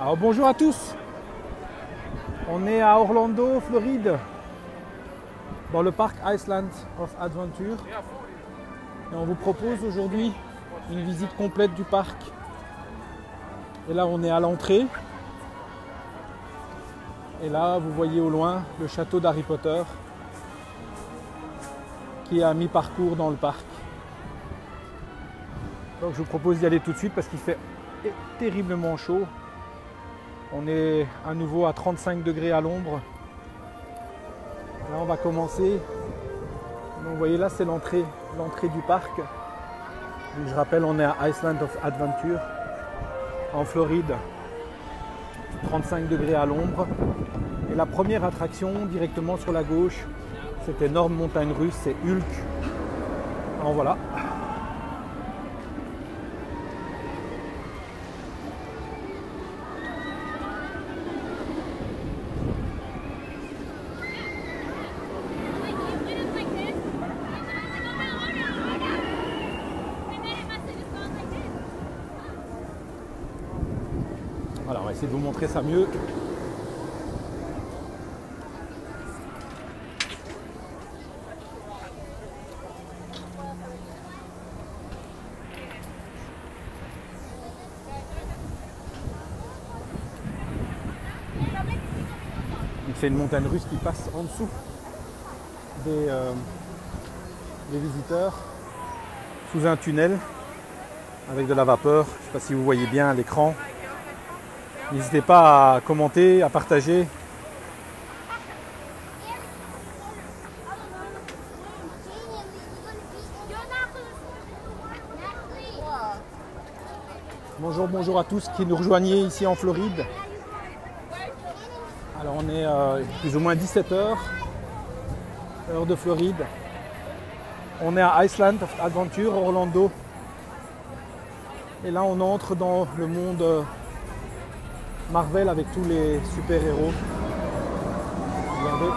Alors bonjour à tous, on est à Orlando, Floride, dans le parc Island of Adventure. Et on vous propose aujourd'hui une visite complète du parc. Et là on est à l'entrée. Et là vous voyez au loin le château d'Harry Potter qui est à mi-parcours dans le parc. Donc je vous propose d'y aller tout de suite parce qu'il fait terriblement chaud. On est à nouveau à 35 degrés à l'ombre. Là on va commencer. Donc, vous voyez là c'est l'entrée du parc. Donc, je rappelle on est à Island of Adventure en Floride. 35 degrés à l'ombre. Et la première attraction directement sur la gauche, cette énorme montagne russe, c'est Hulk. Alors voilà. Voilà, on va essayer de vous montrer ça mieux. C'est une montagne russe qui passe en dessous des visiteurs, sous un tunnel avec de la vapeur. Je ne sais pas si vous voyez bien à l'écran. N'hésitez pas à commenter, à partager. Bonjour à tous qui nous rejoignez ici en Floride. Alors on est plus ou moins 17h, heure de Floride. On est à Island of Adventure, Orlando. Et là on entre dans le monde Marvel avec tous les super-héros. Regardez.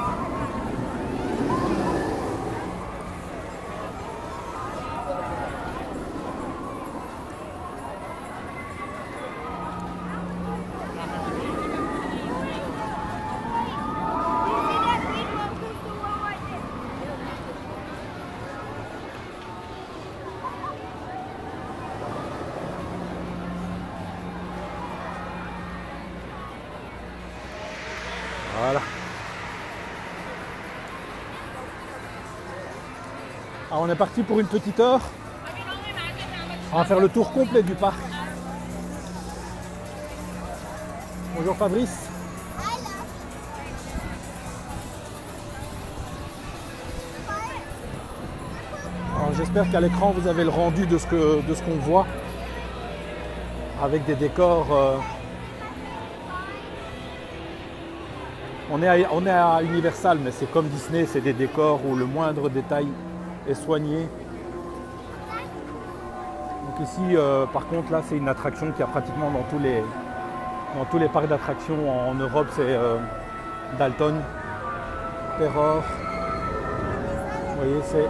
Voilà. Alors on est parti pour une petite heure. On va faire le tour complet du parc. Bonjour Fabrice. Alors j'espère qu'à l'écran vous avez le rendu de ce qu'on voit. Avec des décors. On est à Universal, mais c'est comme Disney, c'est des décors où le moindre détail est soigné. Donc ici, par contre, là, c'est une attraction qu'il y a pratiquement dans tous les parcs d'attractions en Europe. C'est Dalton, Terror. Vous voyez, c'est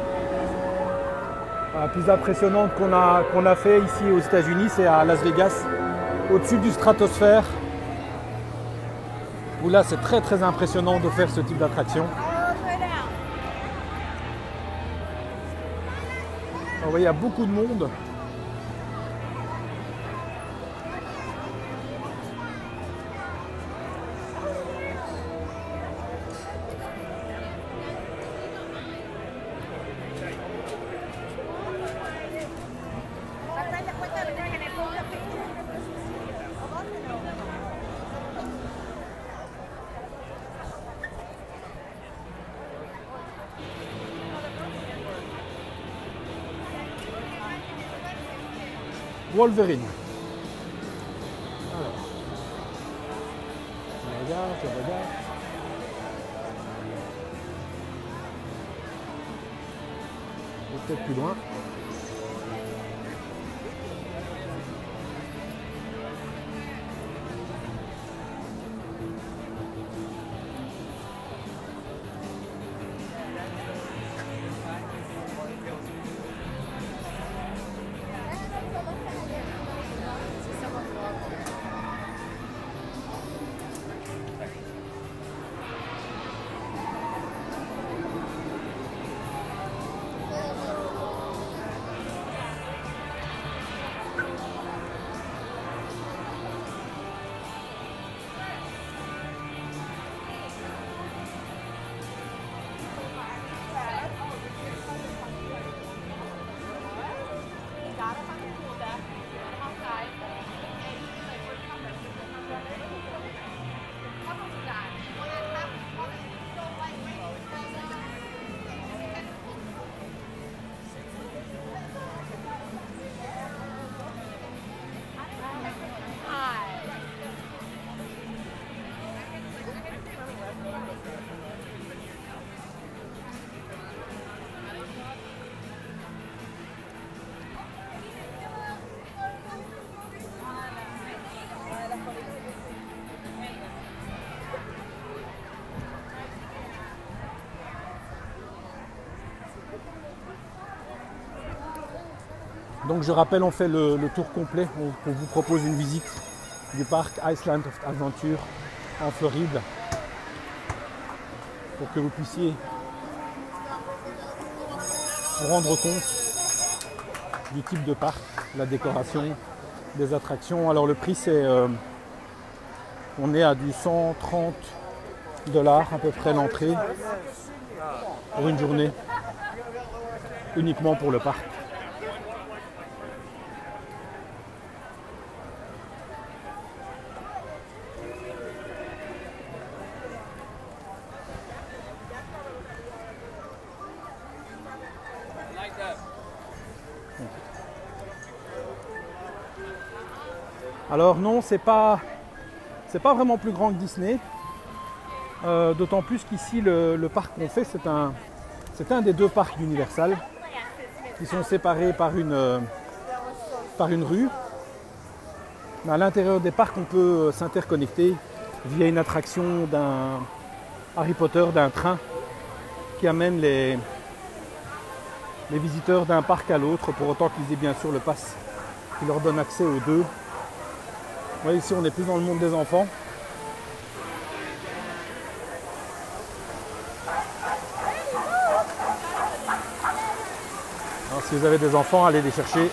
la plus impressionnante qu'on a fait ici aux États-Unis, c'est à Las Vegas, au-dessus du stratosphère. Où là c'est très impressionnant de faire ce type d'attraction. Vous voyez, il y a beaucoup de monde. Wolverine. Alors, je regarde. Peut-être plus loin. Donc je rappelle, on fait le tour complet. On vous propose une visite du parc Iceland of Adventure en Floride pour que vous puissiez vous rendre compte du type de parc, la décoration, des attractions. Alors le prix c'est, on est à du 130 $ à peu près l'entrée pour une journée uniquement pour le parc. Alors non, c'est pas vraiment plus grand que Disney, d'autant plus qu'ici le parc qu'on fait c'est un des deux parcs d'Universal qui sont séparés par une rue. Mais à l'intérieur des parcs on peut s'interconnecter via une attraction d'un Harry Potter, d'un train qui amène les visiteurs d'un parc à l'autre pour autant qu'ils aient bien sûr le pass qui leur donne accès aux deux. Vous voyez, ici on est plus dans le monde des enfants. Alors, si vous avez des enfants, allez les chercher.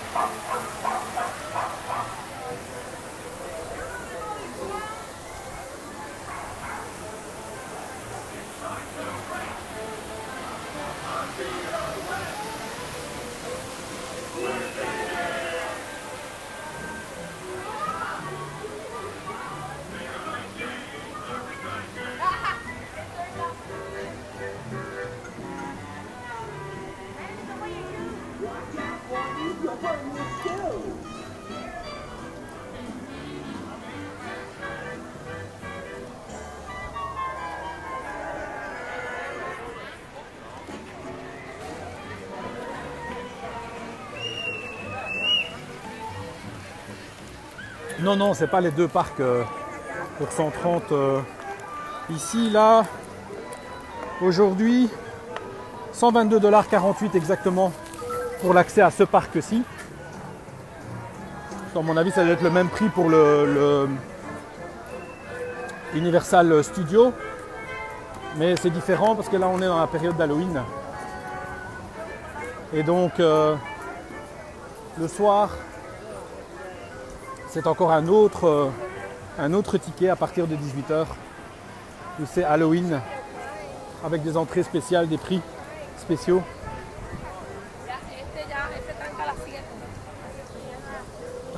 Non, non, c'est pas les deux parcs pour 130. Ici, là, aujourd'hui, 122,48 $ exactement pour l'accès à ce parc-ci. À mon avis, ça doit être le même prix pour le Universal Studio. Mais c'est différent parce que là, on est dans la période d'Halloween. Et donc, le soir, c'est encore un autre ticket à partir de 18 h où c'est Halloween avec des entrées spéciales, des prix spéciaux.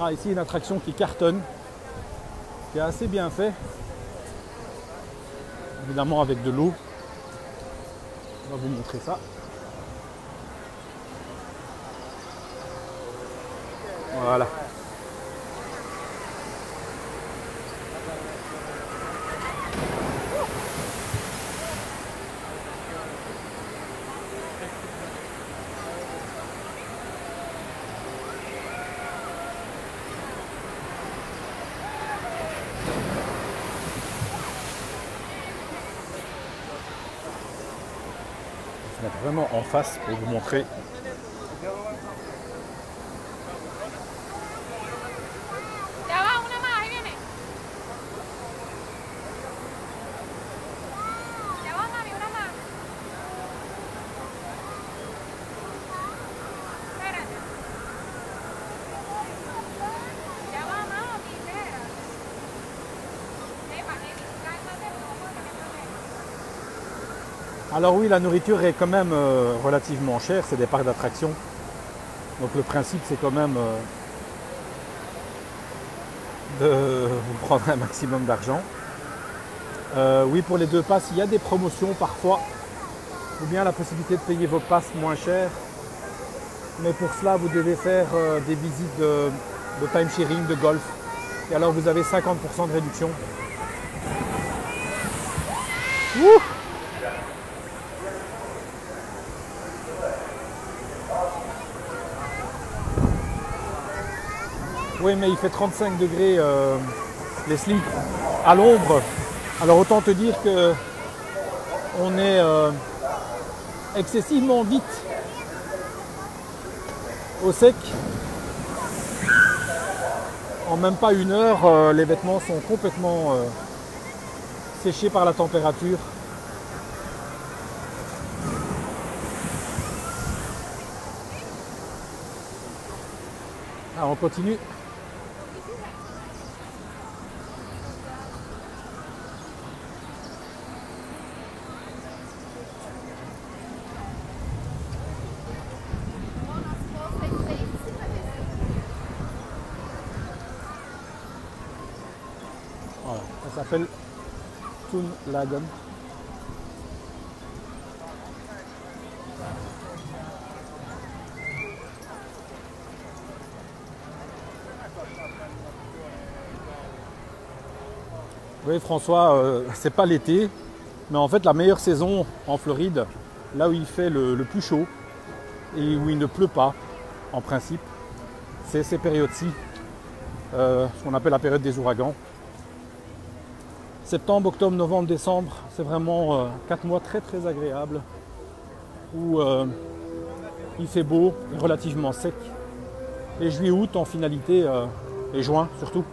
Ah, ici une attraction qui cartonne, qui est assez bien fait, évidemment avec de l'eau. On va vous montrer ça. Voilà. Je vais mettre vraiment en face pour vous montrer. Alors oui, la nourriture est quand même relativement chère, c'est des parcs d'attractions. Donc le principe c'est quand même de vous prendre un maximum d'argent. Oui, pour les deux passes, il y a des promotions parfois, ou bien la possibilité de payer vos passes moins cher. Mais pour cela, vous devez faire des visites de time-sharing, de golf. Et alors vous avez 50% de réduction. Ouh! Oui, mais il fait 35 degrés, Leslie, à l'ombre. Alors autant te dire que on est excessivement vite au sec En même pas une heure, les vêtements sont complètement séchés par la température. Alors on continue. Voilà, ça s'appelle Toon Lagan. Oui François, c'est pas l'été, mais en fait la meilleure saison en Floride, là où il fait le plus chaud et où il ne pleut pas, en principe, c'est ces périodes-ci, ce qu'on appelle la période des ouragans. Septembre, octobre, novembre, décembre, c'est vraiment 4 mois très très agréables où il fait beau, relativement sec. Et juillet, août en finalité, et juin surtout.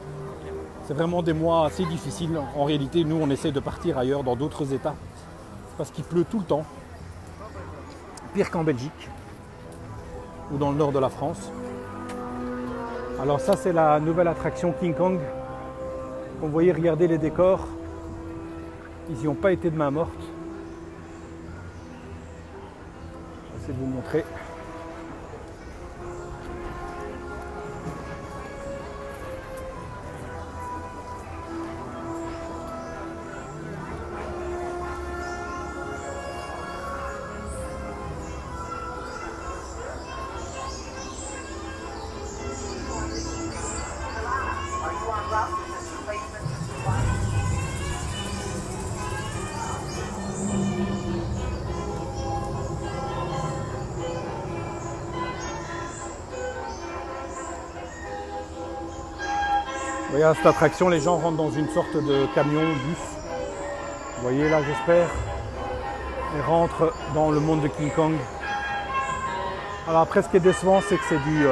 C'est vraiment des mois assez difficiles. En réalité, nous, on essaie de partir ailleurs, dans d'autres États, parce qu'il pleut tout le temps. Pire qu'en Belgique ou dans le nord de la France. Alors ça, c'est la nouvelle attraction King Kong. Vous voyez, regardez les décors. Ils n'y ont pas été de main morte. Je vais essayer de vous montrer. Vous voyez, à cette attraction, les gens rentrent dans une sorte de camion, bus. Vous voyez là, j'espère. Ils rentrent dans le monde de King Kong. Alors après, ce qui est décevant, c'est que c'est du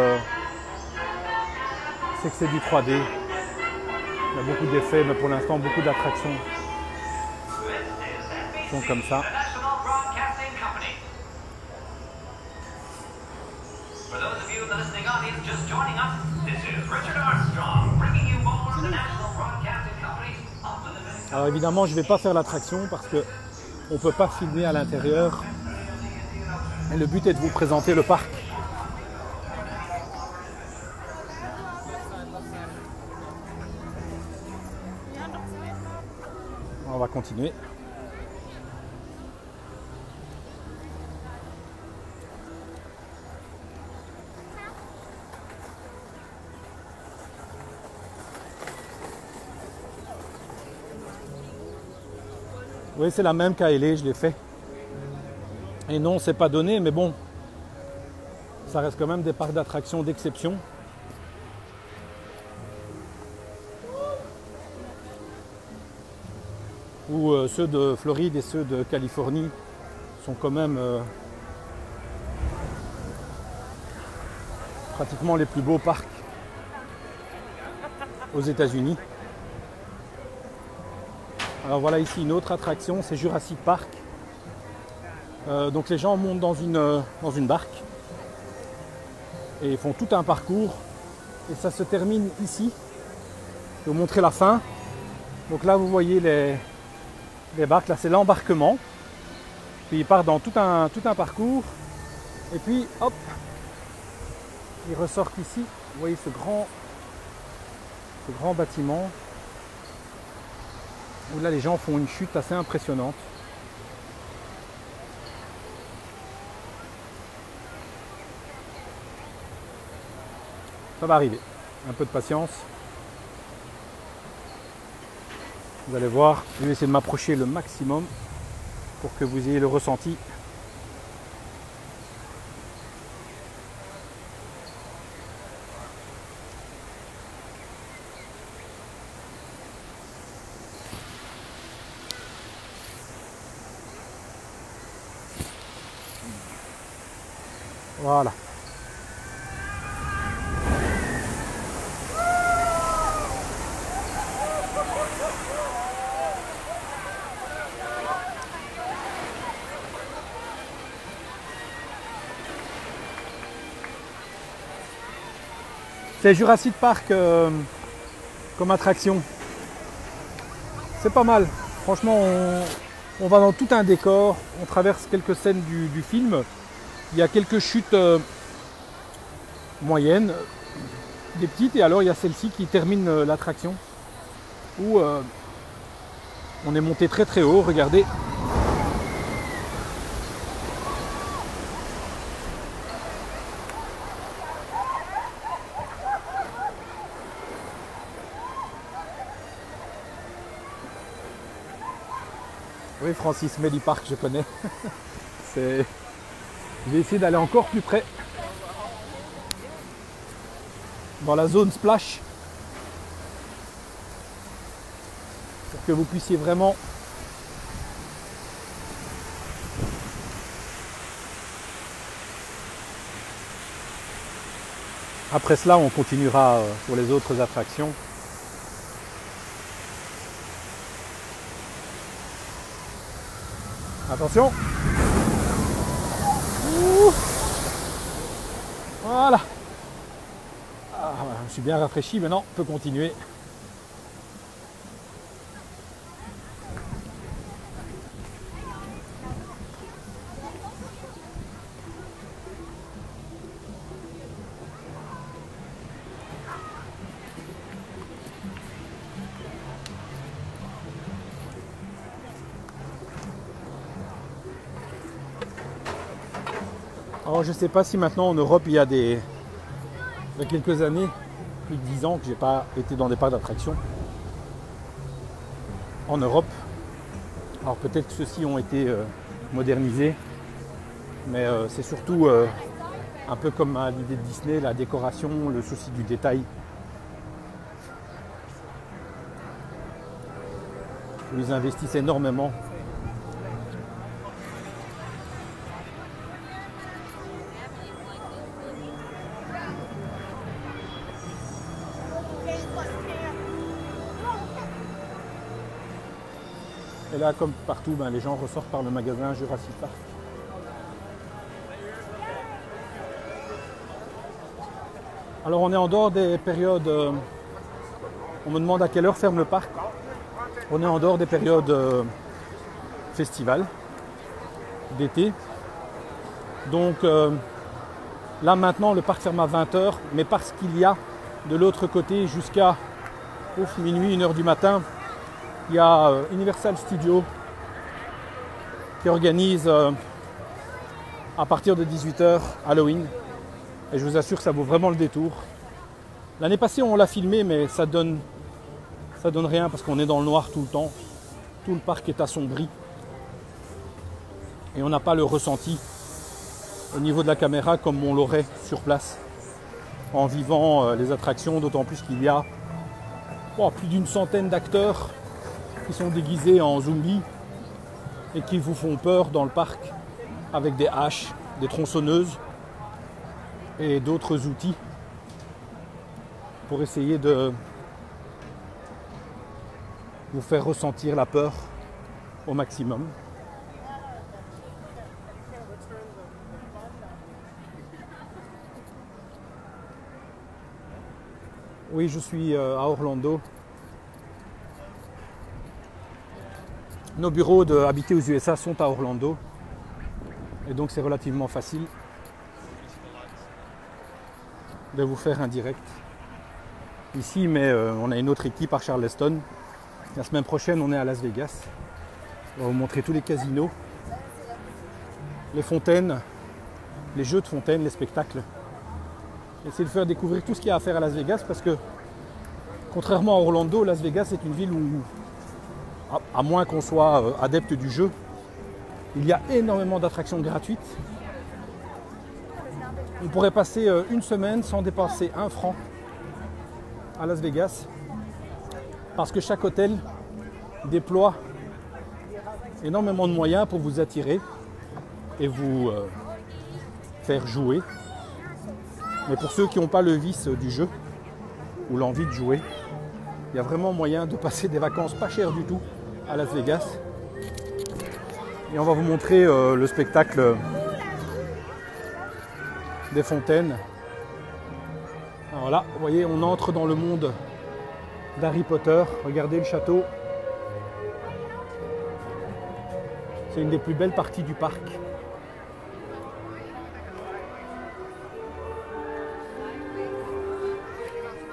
3D. Il y a beaucoup d'effets, mais pour l'instant, beaucoup d'attractions sont comme ça. Alors évidemment, je ne vais pas faire l'attraction parce qu'on ne peut pas filmer à l'intérieur. Et le but est de vous présenter le parc. On va continuer. Oui, c'est la même KLA, je l'ai fait. Et non, c'est pas donné, mais bon, ça reste quand même des parcs d'attractions d'exception. Où ceux de Floride et ceux de Californie sont quand même pratiquement les plus beaux parcs aux États-Unis. Alors voilà ici une autre attraction, c'est Jurassic Park. Donc les gens montent dans une barque et font tout un parcours et ça se termine ici. Je vais vous montrer la fin. Donc là vous voyez les barques, là c'est l'embarquement. Puis ils partent dans tout un parcours et puis hop, ils ressortent ici. Vous voyez ce grand bâtiment où là les gens font une chute assez impressionnante. Ça va arriver, un peu de patience. Vous allez voir, je vais essayer de m'approcher le maximum pour que vous ayez le ressenti. Voilà. C'est Jurassic Park comme attraction. C'est pas mal. Franchement, on va dans tout un décor. On traverse quelques scènes du film. Il y a quelques chutes moyennes, des petites. Et alors, il y a celle-ci qui termine l'attraction. Où on est monté très très haut. Regardez. Oui, Francis Melly Park, je connais. Je vais essayer d'aller encore plus près. Dans la zone splash. Pour que vous puissiez vraiment après cela, on continuera pour les autres attractions. Attention. Ouh. Voilà. Ah, je suis bien rafraîchi maintenant, on peut continuer. Alors je ne sais pas si maintenant en Europe il y a quelques années, plus de 10 ans que je n'ai pas été dans des parcs d'attractions en Europe. Alors peut-être que ceux-ci ont été modernisés, mais c'est surtout un peu comme à l'idée de Disney, la décoration, le souci du détail. Ils investissent énormément. Et là, comme partout, les gens ressortent par le magasin Jurassic Park. Alors on est en dehors des périodes... on me demande à quelle heure ferme le parc. On est en dehors des périodes festivals, d'été. Donc là maintenant, le parc ferme à 20h, mais parce qu'il y a de l'autre côté jusqu'à minuit, 1h du matin, il y a Universal Studios qui organise à partir de 18h Halloween. Et je vous assure que ça vaut vraiment le détour. L'année passée, on l'a filmé, mais ça donne rien parce qu'on est dans le noir tout le temps. Tout le parc est assombri. Et on n'a pas le ressenti au niveau de la caméra comme on l'aurait sur place en vivant les attractions, d'autant plus qu'il y a plus d'une centaine d'acteurs qui sont déguisés en zombies et qui vous font peur dans le parc avec des haches, des tronçonneuses et d'autres outils pour essayer de vous faire ressentir la peur au maximum. Oui, je suis à Orlando. Nos bureaux de Habiter aux USA sont à Orlando. Et donc c'est relativement facile de vous faire un direct ici, mais on a une autre équipe à Charleston. La semaine prochaine, on est à Las Vegas. On va vous montrer tous les casinos, les fontaines, les jeux de fontaines, les spectacles. Essayer de faire découvrir tout ce qu'il y a à faire à Las Vegas parce que, contrairement à Orlando, Las Vegas est une ville où, à moins qu'on soit adepte du jeu, il y a énormément d'attractions gratuites. On pourrait passer une semaine sans dépenser 1 franc à Las Vegas parce que chaque hôtel déploie énormément de moyens pour vous attirer et vous faire jouer. Mais pour ceux qui n'ont pas le vice du jeu ou l'envie de jouer, il y a vraiment moyen de passer des vacances pas chères du tout à Las Vegas. Et on va vous montrer le spectacle des fontaines. Alors Alors là, vous voyez, on entre dans le monde d'Harry Potter. Regardez le château. C'est une des plus belles parties du parc.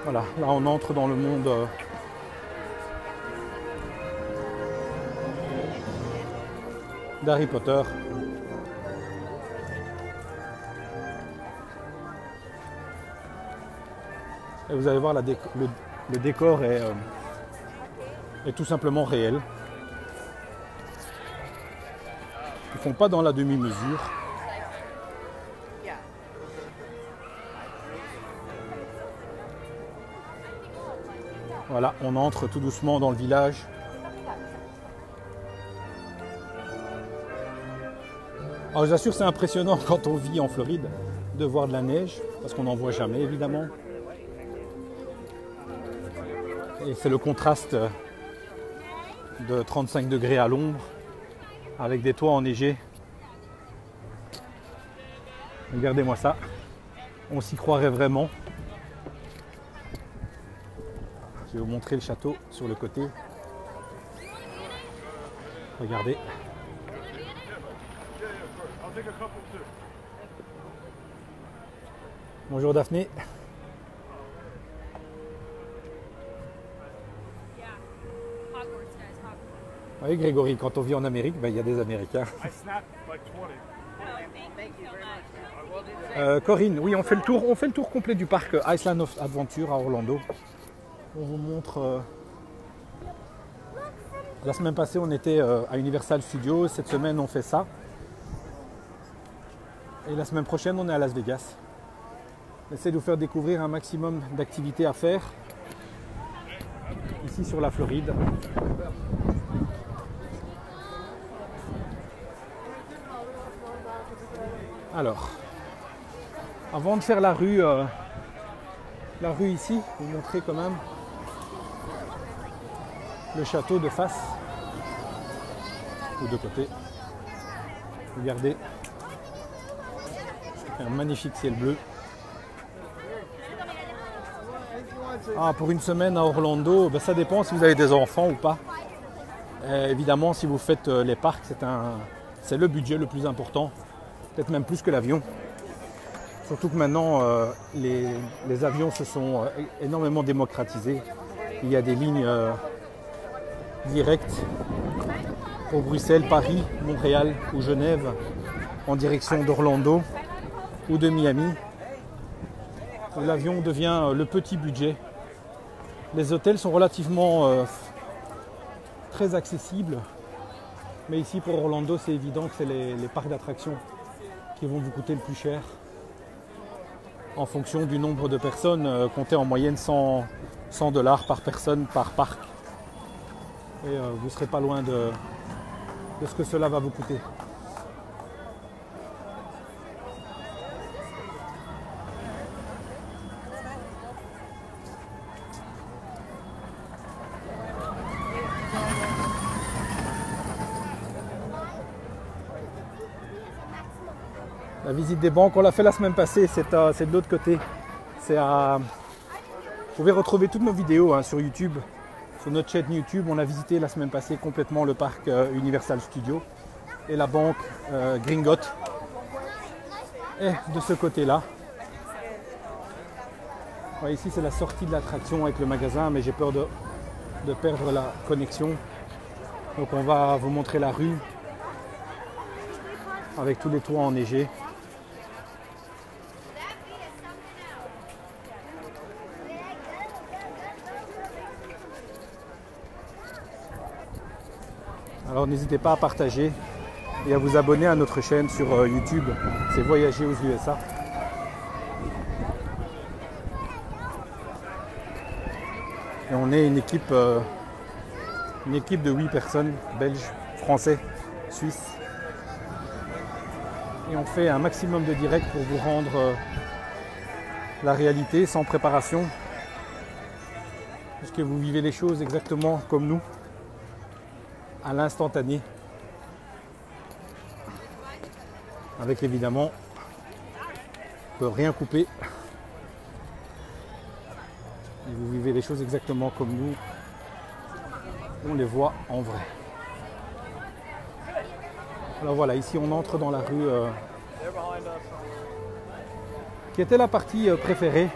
Voilà, là on entre dans le monde d'Harry Potter. Et vous allez voir, le décor est tout simplement réel. Ils ne font pas dans la demi-mesure. Voilà, on entre tout doucement dans le village. Alors je vous assure, c'est impressionnant quand on vit en Floride de voir de la neige, parce qu'on n'en voit jamais évidemment. Et c'est le contraste de 35 degrés à l'ombre avec des toits enneigés. Regardez-moi ça, on s'y croirait vraiment. Je vais vous montrer le château sur le côté. Regardez. Bonjour Daphné. Oui Grégory, quand on vit en Amérique, ben, il y a des Américains. Corinne, oui, on fait le tour complet du parc Island of Adventure à Orlando. On vous montre. La semaine passée, on était à Universal Studios. Cette semaine, on fait ça. Et la semaine prochaine, on est à Las Vegas. On essaie de vous faire découvrir un maximum d'activités à faire ici sur la Floride. Alors, avant de faire la rue ici, je vais vous montrer quand même le château de face ou de côté. Regardez, un magnifique ciel bleu. Ah, pour une semaine à Orlando, ben ça dépend si vous avez des enfants ou pas. Évidemment, si vous faites les parcs, c'est le budget le plus important, peut-être même plus que l'avion. Surtout que maintenant, les avions se sont énormément démocratisés. Il y a des lignes directes pour Bruxelles, Paris, Montréal ou Genève en direction d'Orlando ou de Miami. L'avion devient le petit budget. Les hôtels sont relativement très accessibles. Mais ici pour Orlando, c'est évident que c'est les parcs d'attractions qui vont vous coûter le plus cher. En fonction du nombre de personnes, comptez en moyenne 100 $ par personne par parc. Et vous ne serez pas loin de ce que cela va vous coûter. La visite des banques, on l'a fait la semaine passée, c'est de l'autre côté. Vous pouvez retrouver toutes nos vidéos sur YouTube, sur notre chaîne YouTube. On a visité la semaine passée complètement le parc Universal Studios et la banque Gringotts. Et de ce côté-là, ici c'est la sortie de l'attraction avec le magasin, mais j'ai peur de perdre la connexion. Donc on va vous montrer la rue avec tous les toits enneigés. Alors n'hésitez pas à partager et à vous abonner à notre chaîne sur YouTube, c'est Voyager aux USA. Et on est une équipe de 8 personnes, belges, français, suisses. Et on fait un maximum de directs pour vous rendre la réalité sans préparation. Puisque vous vivez les choses exactement comme nous, à l'instantané. Avec évidemment, on ne peut rien couper. vivez les choses exactement comme nous, on les voit en vrai. Alors voilà, ici on entre dans la rue qui était la partie préférée.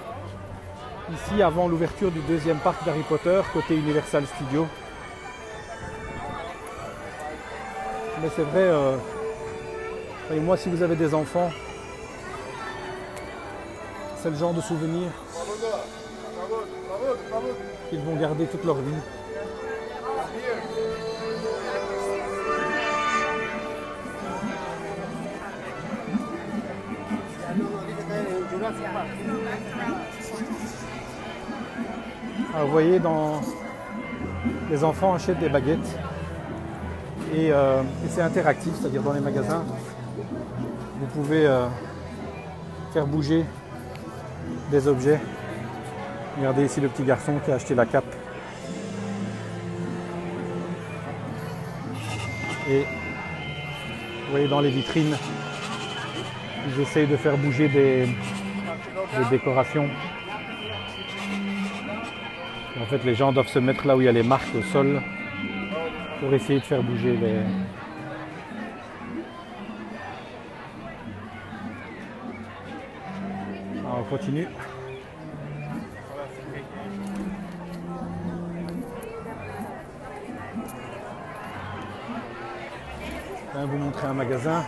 Ici avant l'ouverture du deuxième parc d'Harry Potter, côté Universal Studios. Mais c'est vrai, et moi si vous avez des enfants, c'est le genre de souvenir qu'ils vont garder toute leur vie. Alors, vous voyez, les enfants achètent des baguettes et c'est interactif, c'est-à-dire dans les magasins, vous pouvez faire bouger des objets. Regardez ici le petit garçon qui a acheté la cape. Et vous voyez dans les vitrines, ils essayent de faire bouger des décorations. En fait, les gens doivent se mettre là où il y a les marques au sol pour essayer de faire bouger les... Alors, on continue. Je vais vous montrer un magasin.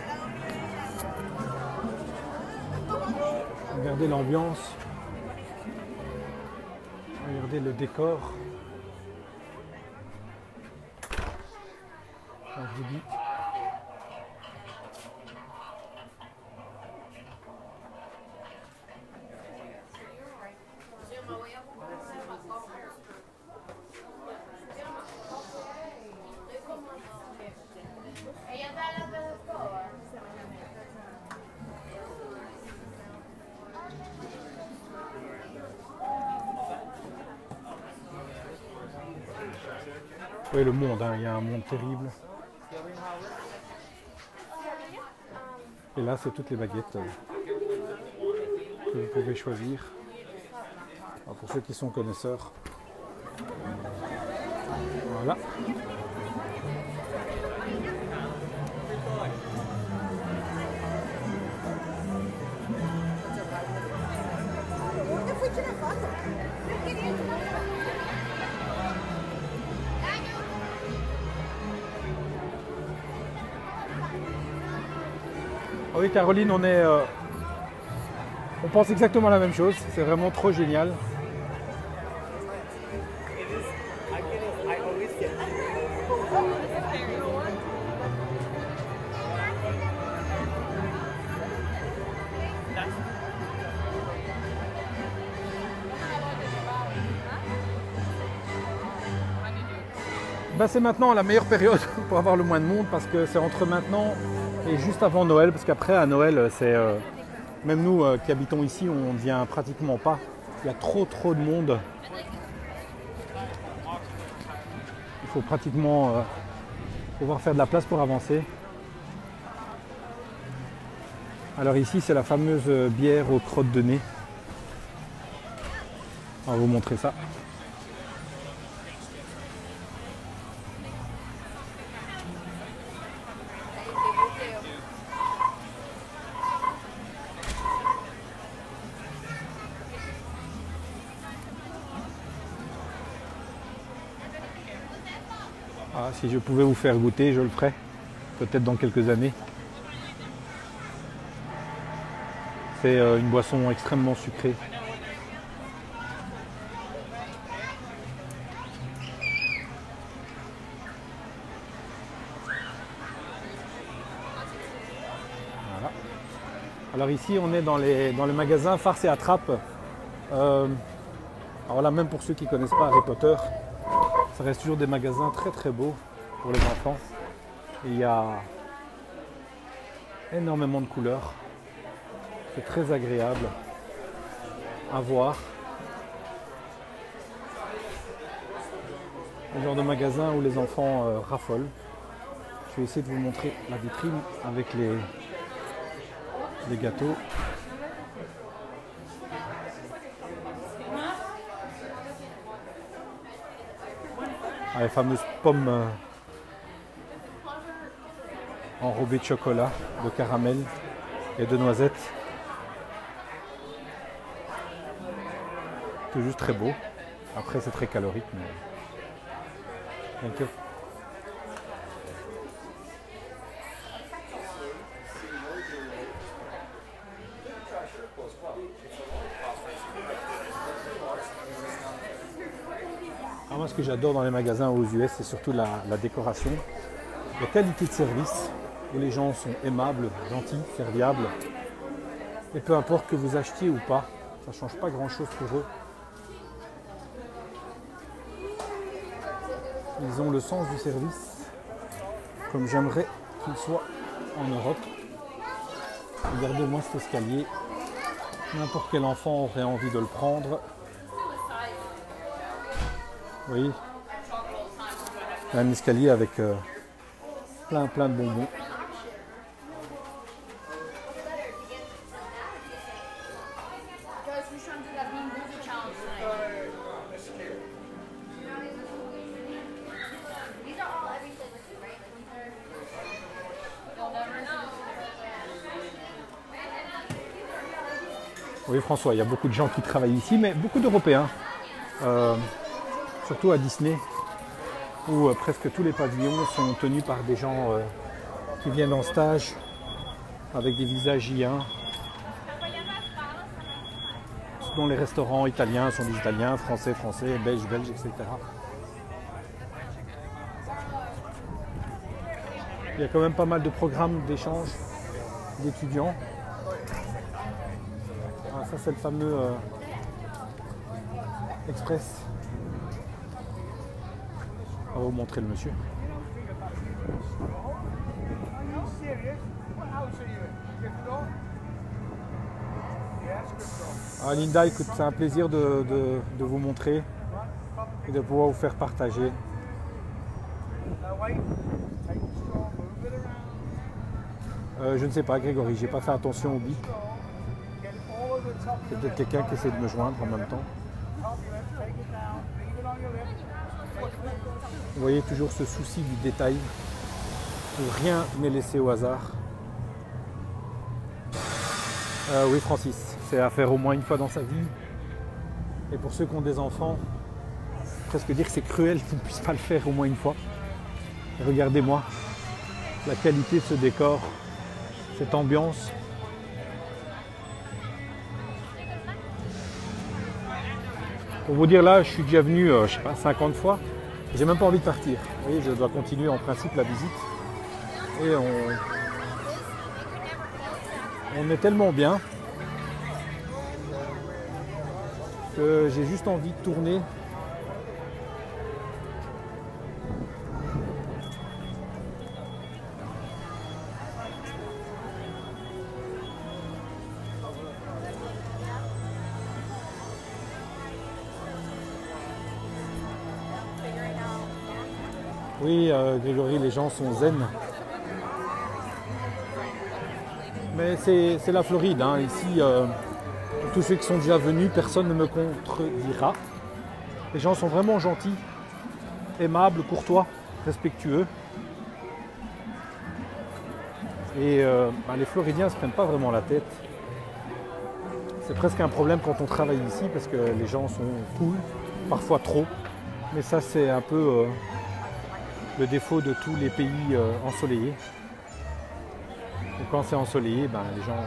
Regardez l'ambiance. Regardez le décor. Alors, je vous dis. Oui, le monde, hein, il y a un monde terrible. Et là, c'est toutes les baguettes que vous pouvez choisir. Alors, pour ceux qui sont connaisseurs. Voilà. Ah oui, Caroline, on pense exactement la même chose. C'est vraiment trop génial. Ben, c'est maintenant la meilleure période pour avoir le moins de monde parce que c'est entre maintenant et juste avant Noël, parce qu'après à Noël, c'est même nous qui habitons ici, on ne vient pratiquement pas. Il y a trop de monde. Il faut pratiquement pouvoir faire de la place pour avancer. Alors ici, c'est la fameuse bière aux crottes de nez. On va vous montrer ça. Ah, si je pouvais vous faire goûter, je le ferais. Peut-être dans quelques années. C'est une boisson extrêmement sucrée. Voilà. Alors ici, on est dans le magasin Farce et Attrape. Alors là, même pour ceux qui ne connaissent pas Harry Potter, ça reste toujours des magasins très beaux pour les enfants. Et il y a énormément de couleurs. C'est très agréable à voir. Le genre de magasin où les enfants raffolent. Je vais essayer de vous montrer la vitrine avec les gâteaux. les fameuses pommes enrobées de chocolat, de caramel et de noisettes. C'est juste très beau. Après, c'est très calorique, mais... Thank you. Alors moi, ce que j'adore dans les magasins aux US, c'est surtout la décoration, la qualité de service, où les gens sont aimables, gentils, serviables. Et peu importe que vous achetiez ou pas, ça ne change pas grand-chose pour eux. Ils ont le sens du service, comme j'aimerais qu'il soit en Europe. Regardez-moi cet escalier. N'importe quel enfant aurait envie de le prendre. Vous voyez, un escalier avec plein de bonbons. Oui, François, il y a beaucoup de gens qui travaillent ici, mais beaucoup d'Européens. Surtout à Disney, où presque tous les pavillons sont tenus par des gens qui viennent en stage avec des visages I1. Dont les restaurants italiens sont des Italiens, français, belges, etc. Il y a quand même pas mal de programmes d'échange d'étudiants. Ah, ça c'est le fameux Express. On va vous montrer le monsieur. Ah, Linda, écoute, c'est un plaisir de vous montrer et de pouvoir vous faire partager. Je ne sais pas, Grégory, j'ai pas fait attention au bip. C'est peut-être quelqu'un qui essaie de me joindre en même temps. Vous voyez toujours ce souci du détail, où rien n'est laissé au hasard. Oui, Francis, c'est à faire au moins une fois dans sa vie. Et pour ceux qui ont des enfants, presque dire que c'est cruel qu'ils ne puissent pas le faire au moins une fois. Et regardez-moi la qualité de ce décor, cette ambiance. Pour vous dire, là, je suis déjà venu, je sais pas, 50 fois. J'ai même pas envie de partir. Vous voyez, je dois continuer en principe la visite. Et on est tellement bien que j'ai juste envie de tourner. Oui, Grégory, les gens sont zen. Mais c'est la Floride, hein. Ici, tous ceux qui sont déjà venus, personne ne me contredira. Les gens sont vraiment gentils, aimables, courtois, respectueux. Et les Floridiens ne se prennent pas vraiment la tête. C'est presque un problème quand on travaille ici parce que les gens sont cool, parfois trop. Mais ça, c'est un peu le défaut de tous les pays ensoleillés. Et quand c'est ensoleillé, les gens...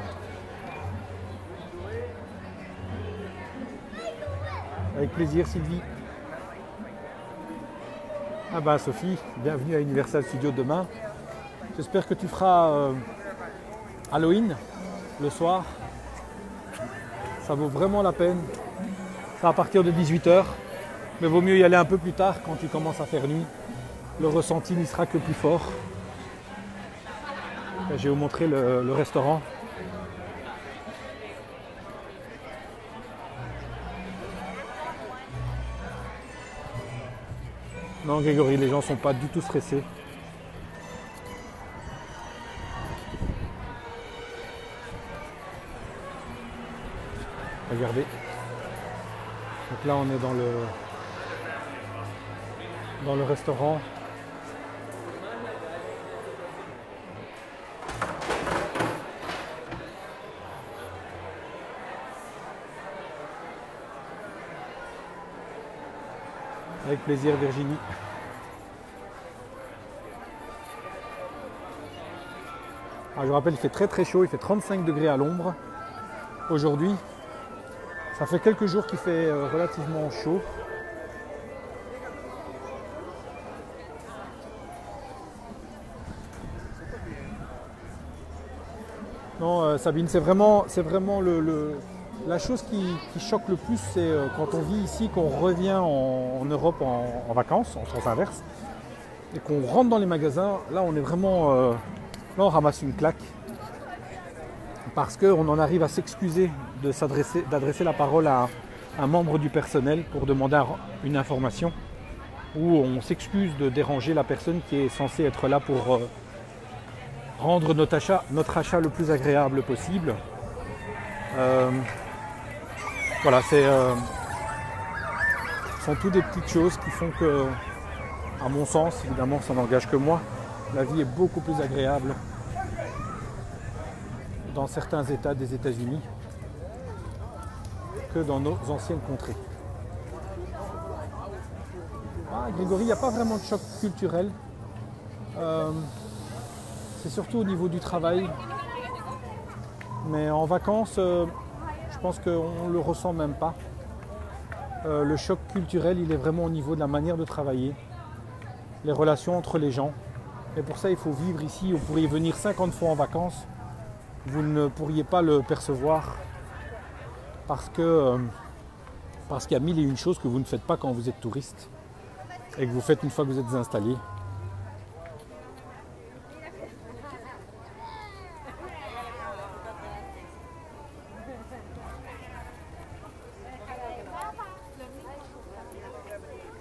Avec plaisir, Sylvie. Ah bah Sophie, bienvenue à Universal Studios demain. J'espère que tu feras Halloween le soir. Ça vaut vraiment la peine. C'est à partir de 18 h. Mais vaut mieux y aller un peu plus tard quand il commence à faire nuit. Le ressenti n'y sera que plus fort. Là, je vais vous montrer le restaurant. Non, Grégory, les gens ne sont pas du tout stressés. Regardez. Donc là, on est dans dans le restaurant. Avec plaisir, Virginie. Alors, je vous rappelle, il fait très très chaud, il fait 35 degrés à l'ombre aujourd'hui. Ça fait quelques jours qu'il fait relativement chaud. Non, Sabine, c'est vraiment la chose qui choque le plus, c'est quand on vit ici, qu'on revient en Europe en vacances, en sens inverse, et qu'on rentre dans les magasins. Là, on est vraiment... là, on ramasse une claque. Parce qu'on en arrive à s'excuser d'adresser la parole à un membre du personnel pour demander une information, ou on s'excuse de déranger la personne qui est censée être là pour rendre notre achat le plus agréable possible. Voilà, ce sont toutes des petites choses qui font que, à mon sens, évidemment ça n'engage que moi, la vie est beaucoup plus agréable dans certains États des États-Unis que dans nos anciennes contrées. Ah, Grégory, il n'y a pas vraiment de choc culturel. C'est surtout au niveau du travail. Mais en vacances, je pense qu'on ne le ressent même pas. Le choc culturel, il est vraiment au niveau de la manière de travailler, les relations entre les gens. Et pour ça, il faut vivre ici. Vous pourriez venir 50 fois en vacances. Vous ne pourriez pas le percevoir parce qu'il y a mille et une choses que vous ne faites pas quand vous êtes touriste et que vous faites une fois que vous êtes installé.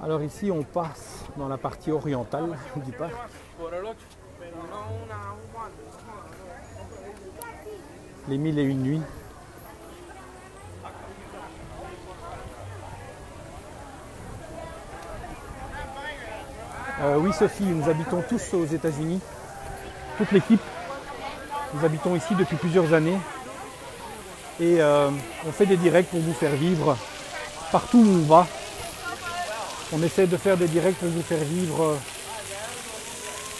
Alors ici, on passe dans la partie orientale du parc. Les 1001 nuits. Oui Sophie, nous habitons tous aux États-Unis, toute l'équipe. Nous habitons ici depuis plusieurs années et on fait des directs pour vous faire vivre partout où on va. On essaie de faire des directs pour vous faire vivre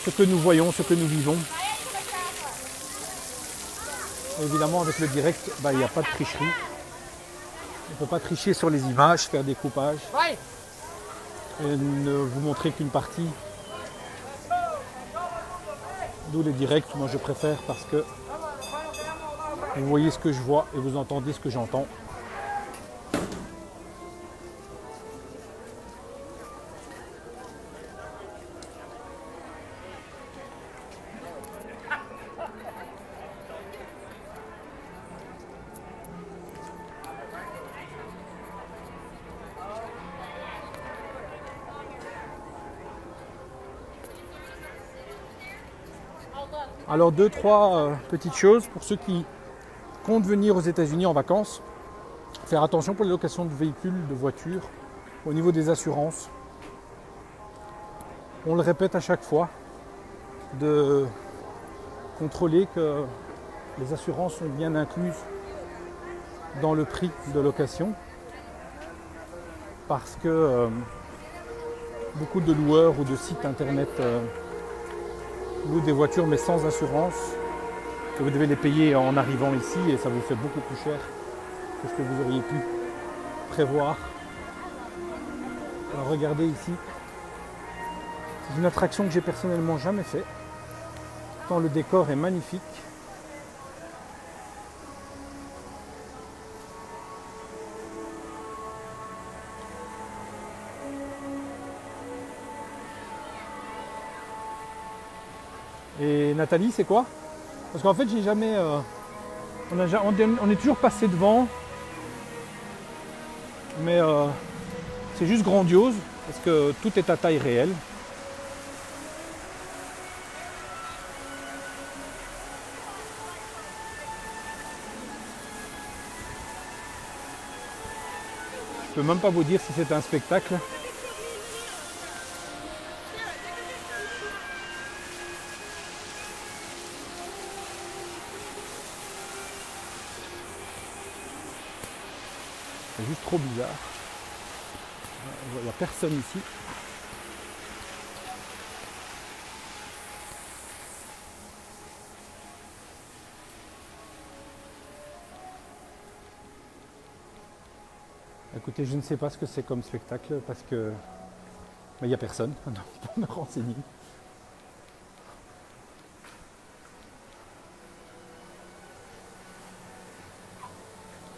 ce que nous voyons, ce que nous vivons. Évidemment, avec le direct, il n'y a pas de tricherie. On ne peut pas tricher sur les images, faire des coupages et ne vous montrer qu'une partie. D'où les directs, moi je préfère parce que vous voyez ce que je vois et vous entendez ce que j'entends. Alors 2-3 petites choses pour ceux qui comptent venir aux États-Unis en vacances. Faire attention pour les locations de véhicules, de voitures, au niveau des assurances. On le répète à chaque fois, de contrôler que les assurances sont bien incluses dans le prix de location. Parce que beaucoup de loueurs ou de sites internet louent des voitures mais sans assurance, que vous devez les payer en arrivant ici et ça vous fait beaucoup plus cher que ce que vous auriez pu prévoir. Alors regardez ici, c'est une attraction que j'ai personnellement jamais fait, tant le décor est magnifique. Et Nathalie, c'est quoi? Parce qu'en fait, j'ai jamais... on est toujours passé devant. Mais c'est juste grandiose. Parce que tout est à taille réelle. Je peux même pas vous dire si c'est un spectacle. C'est juste trop bizarre. Il n'y a personne ici. Écoutez, je ne sais pas ce que c'est comme spectacle parce que il n'y a personne pour me renseigner.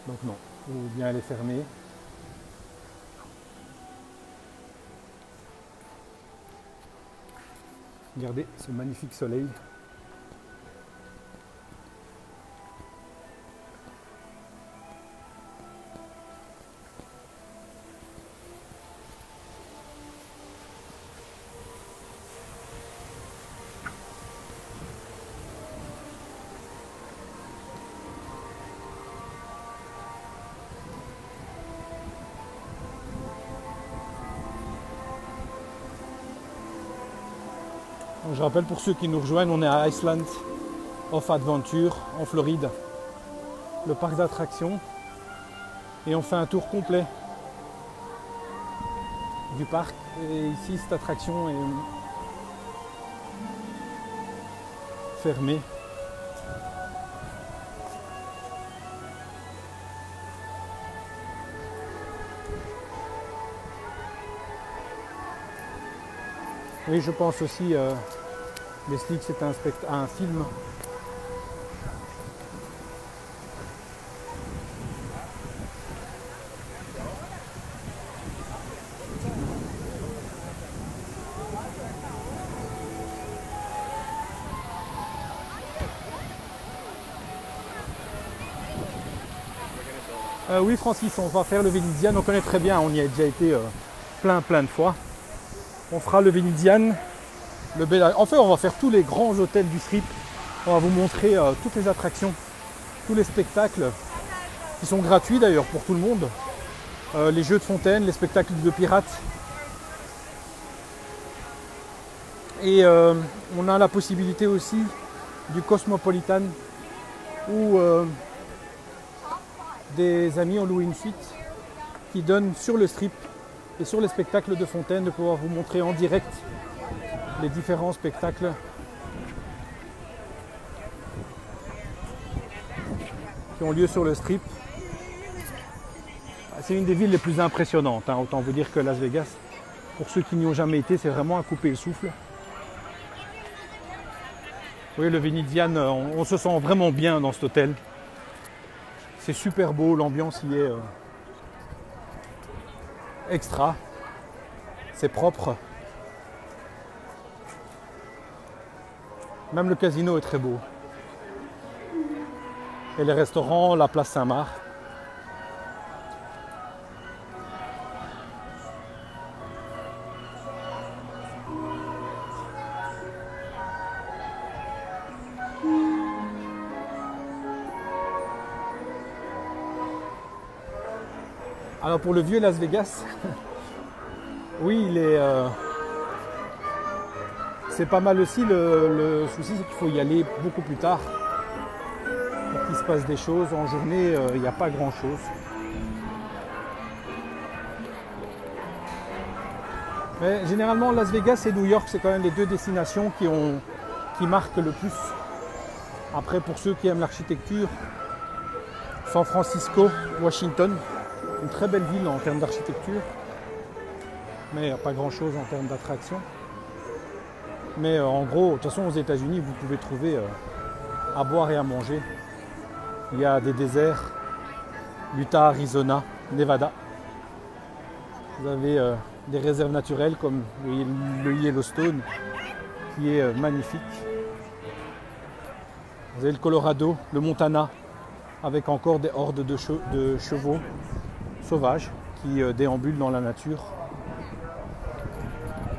Donc non, ou bien elle est fermée. Regardez ce magnifique soleil. Je rappelle pour ceux qui nous rejoignent, on est à Island of Adventure en Floride, le parc d'attractions, et on fait un tour complet du parc. Et ici, cette attraction est fermée. Oui, je pense aussi, Leslie, que c'est un film. Oui, Francis, on va faire le Venetian, on connaît très bien, on y a déjà été plein de fois. On fera le Venetian, le Bel Air. En fait, on va faire tous les grands hôtels du Strip. On va vous montrer toutes les attractions, tous les spectacles qui sont gratuits d'ailleurs pour tout le monde. Les jeux de fontaine, les spectacles de pirates. Et on a la possibilité aussi du Cosmopolitan où des amis ont loué une suite qui donne sur le Strip et sur les spectacles de fontaine de pouvoir vous montrer en direct les différents spectacles qui ont lieu sur le Strip. C'est une des villes les plus impressionnantes, hein. Autant vous dire que Las Vegas, pour ceux qui n'y ont jamais été, c'est vraiment à couper le souffle. Oui, le Venetian, on se sent vraiment bien dans cet hôtel. C'est super beau, l'ambiance y est extra. C'est propre. Même le casino est très beau. Et les restaurants, la place Saint-Marc. Alors pour le vieux Las Vegas, oui, il est... c'est pas mal aussi, le souci c'est qu'il faut y aller beaucoup plus tard pour qu'il se passe des choses. En journée, il n'y a pas grand chose. Mais généralement Las Vegas et New York, c'est quand même les deux destinations qui marquent le plus. Après, pour ceux qui aiment l'architecture, San Francisco, Washington, une très belle ville en termes d'architecture, mais il n'y a pas grand chose en termes d'attraction. Mais en gros, de toute façon aux États-Unis, vous pouvez trouver à boire et à manger. Il y a des déserts, Utah, Arizona, Nevada. Vous avez des réserves naturelles comme le Yellowstone, qui est magnifique. Vous avez le Colorado, le Montana, avec encore des hordes de chevaux sauvages qui déambulent dans la nature.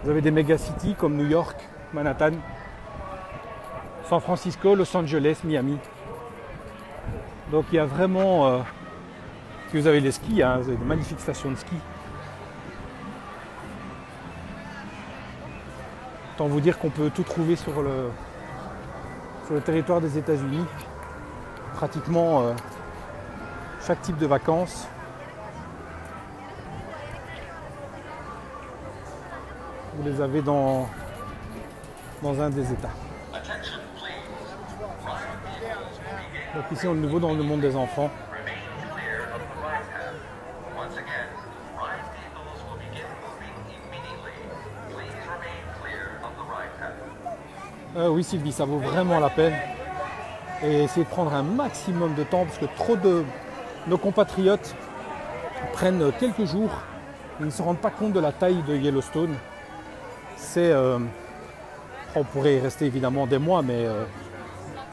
Vous avez des méga-cities comme New York, Manhattan, San Francisco, Los Angeles, Miami. Donc il y a vraiment... puis vous avez les skis, hein, vous avez de magnifiques stations de ski. Autant vous dire qu'on peut tout trouver sur le territoire des États-Unis. Pratiquement chaque type de vacances. Vous les avez dans un des États. Donc ici on est de nouveau dans le monde des enfants. Oui Sylvie, ça vaut vraiment la peine. Et essayez de prendre un maximum de temps parce que trop de nos compatriotes prennent quelques jours. Ils ne se rendent pas compte de la taille de Yellowstone. On pourrait y rester évidemment des mois, mais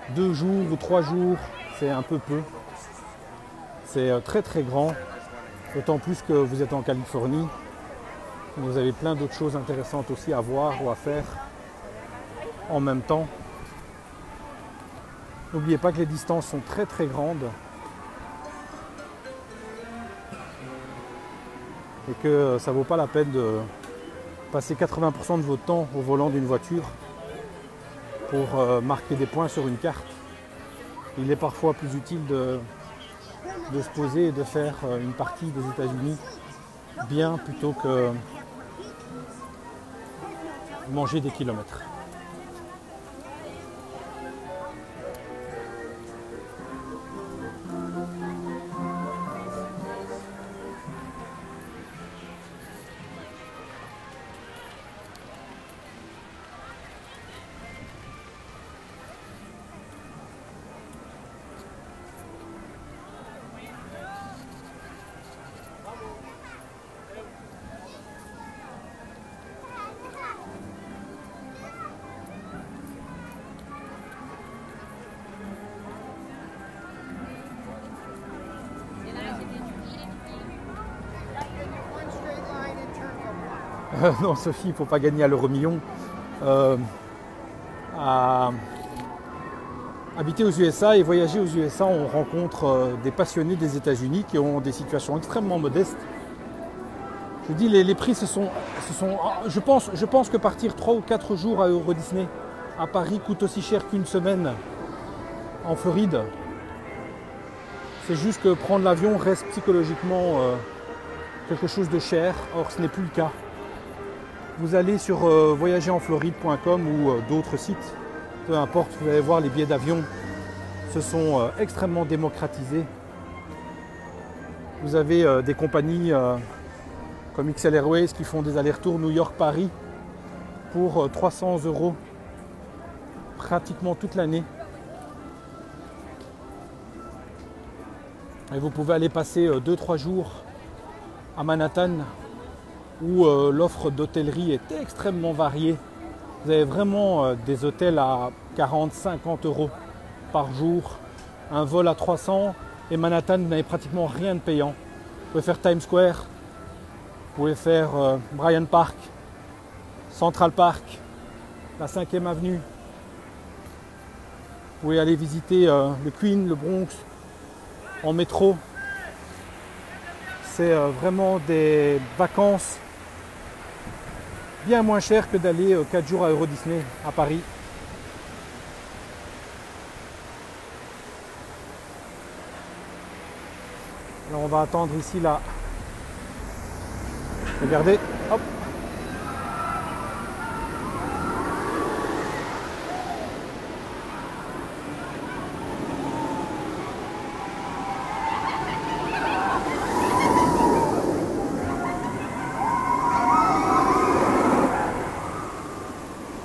2 jours ou 3 jours, c'est un peu peu. C'est très très grand, d'autant plus que vous êtes en Californie. Vous avez plein d'autres choses intéressantes aussi à voir ou à faire en même temps. N'oubliez pas que les distances sont très très grandes et que ça ne vaut pas la peine de passer 80% de votre temps au volant d'une voiture pour marquer des points sur une carte. Il est parfois plus utile de se poser et de faire une partie des États-Unis bien plutôt que manger des kilomètres. Non Sophie, il ne faut pas gagner à l'euro-million. Habiter aux USA et voyager aux USA, on rencontre des passionnés des États-Unis qui ont des situations extrêmement modestes. Je dis, les prix je pense que partir 3 ou 4 jours à Euro Disney à Paris coûte aussi cher qu'une semaine en Floride. C'est juste que prendre l'avion reste psychologiquement quelque chose de cher. Or, ce n'est plus le cas. Vous allez sur voyagerenfloride.com ou d'autres sites, peu importe, vous allez voir, les billets d'avion se sont extrêmement démocratisés. Vous avez des compagnies comme XL Airways qui font des allers-retours New York-Paris pour 300 € pratiquement toute l'année. Et vous pouvez aller passer 2-3 jours à Manhattan où l'offre d'hôtellerie est extrêmement variée. Vous avez vraiment des hôtels à 40-50 € par jour, un vol à 300 et Manhattan, vous n'avez pratiquement rien de payant. Vous pouvez faire Times Square, vous pouvez faire Bryant Park, Central Park, la 5e avenue. Vous pouvez aller visiter le Queens, le Bronx en métro. C'est vraiment des vacances bien moins chères que d'aller 4 jours à Euro Disney à Paris. Alors on va attendre ici là. Regardez, hop.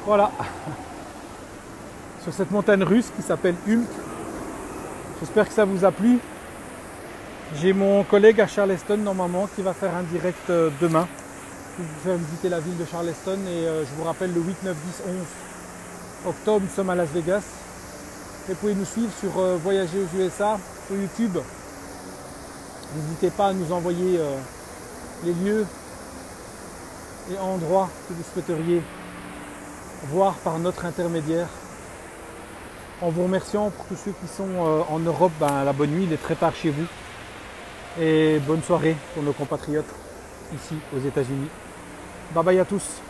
Voilà, sur cette montagne russe qui s'appelle Hulk. J'espère que ça vous a plu. J'ai mon collègue à Charleston normalement qui va faire un direct demain pour vous faire visiter la ville de Charleston. Et je vous rappelle, le 8, 9, 10, 11 octobre, nous sommes à Las Vegas. Et vous pouvez nous suivre sur Voyager aux USA sur YouTube. N'hésitez pas à nous envoyer les lieux et endroits que vous souhaiteriez voir par notre intermédiaire. En vous remerciant pour tous ceux qui sont en Europe, la bonne nuit, il est très tard chez vous. Et bonne soirée pour nos compatriotes ici aux États-Unis. Bye bye à tous.